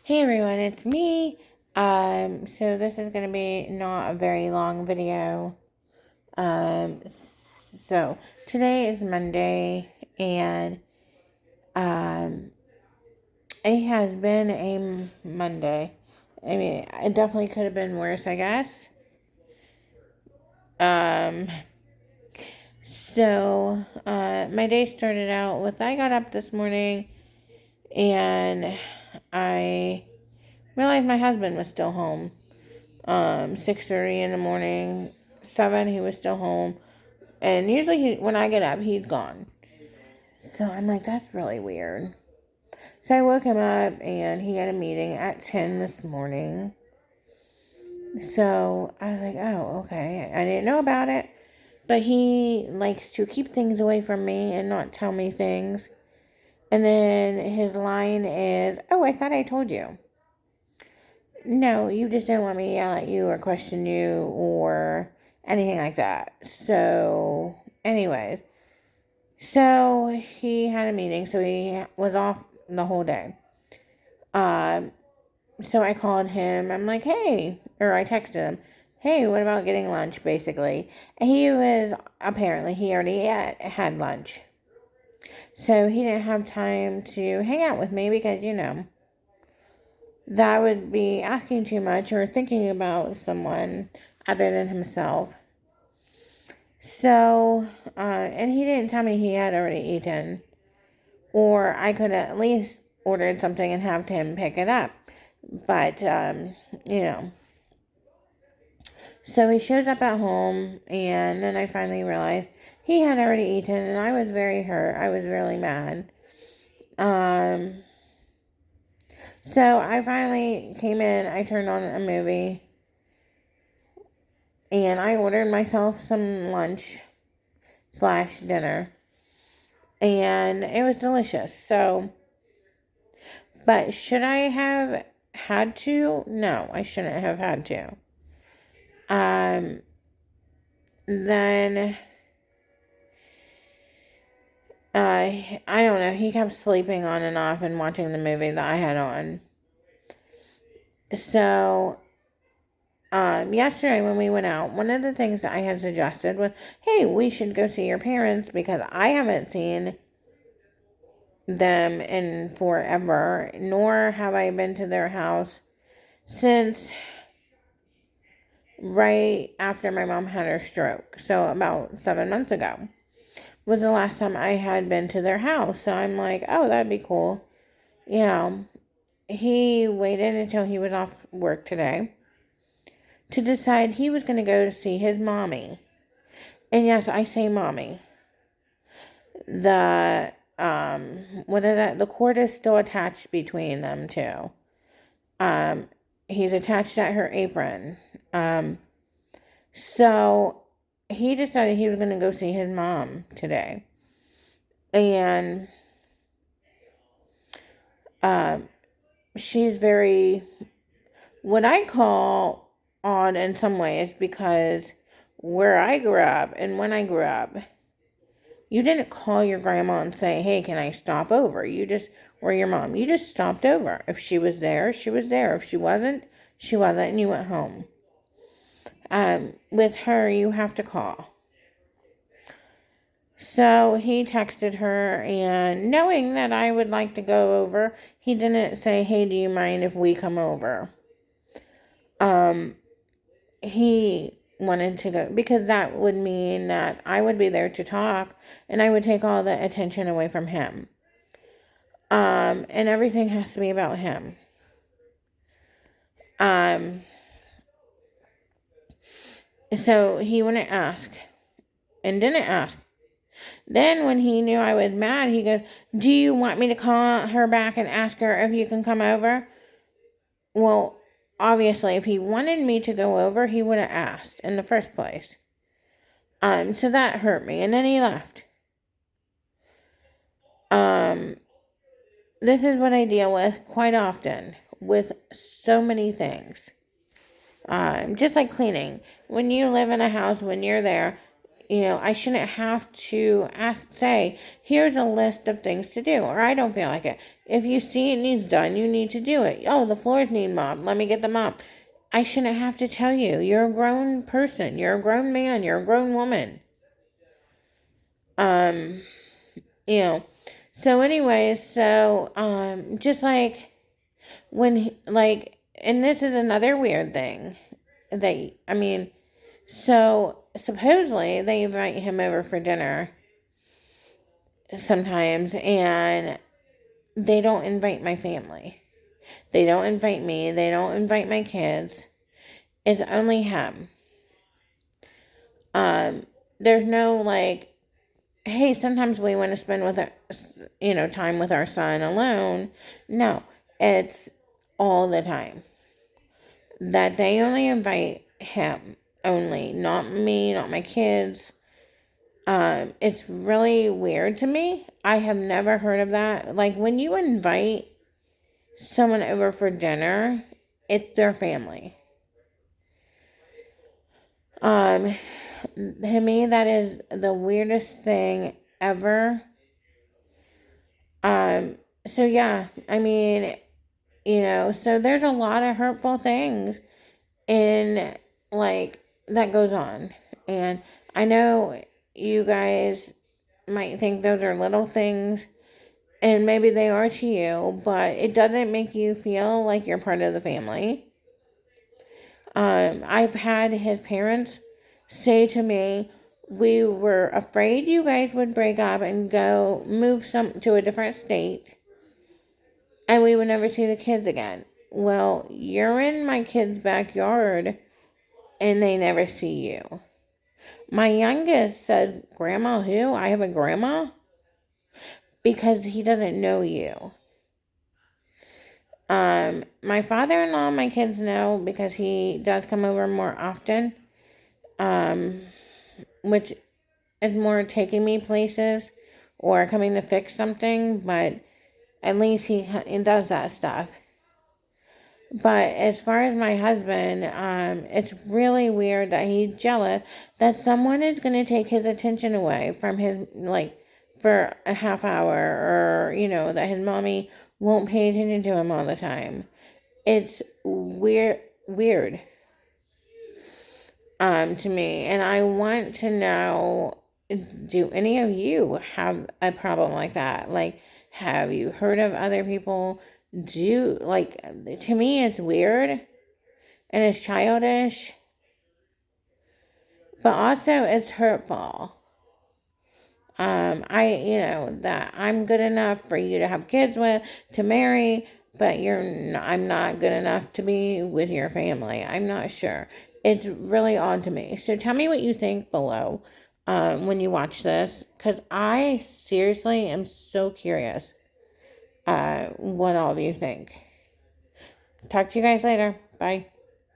Hey everyone, it's me. So this is gonna be not a very long video. Um, so today is Monday, and um, it has been a Monday. I mean, it definitely could have been worse, I guess. Um, my day started out with I got up this morning and I realized my husband was still home. 6:30 in the morning, 7, he was still home. And usually when I get up, he's gone. So I'm like, that's really weird. So I woke him up and he had a meeting at 10 this morning. So I was like, oh, okay. I didn't know about it. But he likes to keep things away from me and not tell me things. And then his line is, oh, I thought I told you. No, you just don't want me to yell at you or question you or anything like that. So, anyways, so he had a meeting, so he was off the whole day. So I called him. I'm like, hey, or I texted him, hey, what about getting lunch, basically? And he already had lunch. So he didn't have time to hang out with me because, that would be asking too much or thinking about someone other than himself. So, and he didn't tell me he had already eaten, or I could at least ordered something and have him pick it up. But, so he shows up at home, and then I finally realized he had already eaten, and I was very hurt. I was really mad. So I finally came in, I turned on a movie, and I ordered myself some lunch / dinner, and it was delicious. So, but should I have had to? No, I shouldn't have had to. Then, I don't know, he kept sleeping on and off and watching the movie that I had on. So, yesterday when we went out, one of the things that I had suggested was, hey, we should go see your parents because I haven't seen them in forever, nor have I been to their house since right after my mom had her stroke. So about 7 months ago was the last time I had been to their house. So I'm like, oh, that'd be cool. He waited until he was off work today to decide he was going to go to see his mommy. And yes, I say mommy. What is that? The cord is still attached between them two. He's attached at her apron. So he decided he was going to go see his mom today. And she's very, what I call odd in some ways, because where I grew up and when I grew up, you didn't call your grandma and say, hey, can I stop over? Or your mom, you just stopped over. If she was there, she was there. If she wasn't, and you went home. With her, you have to call. So he texted her, and knowing that I would like to go over, he didn't say, hey, do you mind if we come over? He wanted to go because that would mean that I would be there to talk and I would take all the attention away from him. And everything has to be about him. So he wouldn't ask and didn't ask. Then when he knew I was mad, he goes, do you want me to call her back and ask her if you can come over? Well, obviously, if he wanted me to go over, he would have asked in the first place. So that hurt me, and then he left. This is what I deal with quite often with so many things. Just like cleaning. When you live in a house, when you're there, I shouldn't have to say, here's a list of things to do, or I don't feel like it. If you see it needs done, you need to do it. Oh, the floors need mopped. Let me get them up. I shouldn't have to tell you. You're a grown person. You're a grown man. You're a grown woman. Um, you know. So anyways, just like and this is another weird thing so supposedly they invite him over for dinner sometimes, and they don't invite my family. They don't invite me. They don't invite my kids. It's only him. There's no hey, sometimes we want to spend time with our son alone. No, it's all the time. That they only invite him only, not me, not my kids. It's really weird to me. I have never heard of that. Like, when you invite someone over for dinner, it's their family. To me, that is the weirdest thing ever. So yeah, so there's a lot of hurtful things in, that goes on. And I know you guys might think those are little things, and maybe they are to you, but it doesn't make you feel like you're part of the family. I've had his parents say to me, we were afraid you guys would break up and go move to a different state, and we would never see the kids again. Well, you're in my kids' backyard, and they never see you. My youngest said, Grandma who? I have a grandma? Because he doesn't know you. My father-in-law, my kids know because he does come over more often, which is more taking me places or coming to fix something, but at least he does that stuff. But as far as my husband, it's really weird that he's jealous that someone is going to take his attention away from his, for a half hour, or, that his mommy won't pay attention to him all the time. It's weird, to me. And I want to know, do any of you have a problem like that? Like, have you heard of other people to me it's weird and it's childish, but also it's hurtful. That I'm good enough for you to have kids with, to marry, but I'm not good enough to be with your family. I'm not sure. It's really odd to me. So tell me what you think below when you watch this, because I seriously am so curious what all of you think. Talk to you guys later. Bye.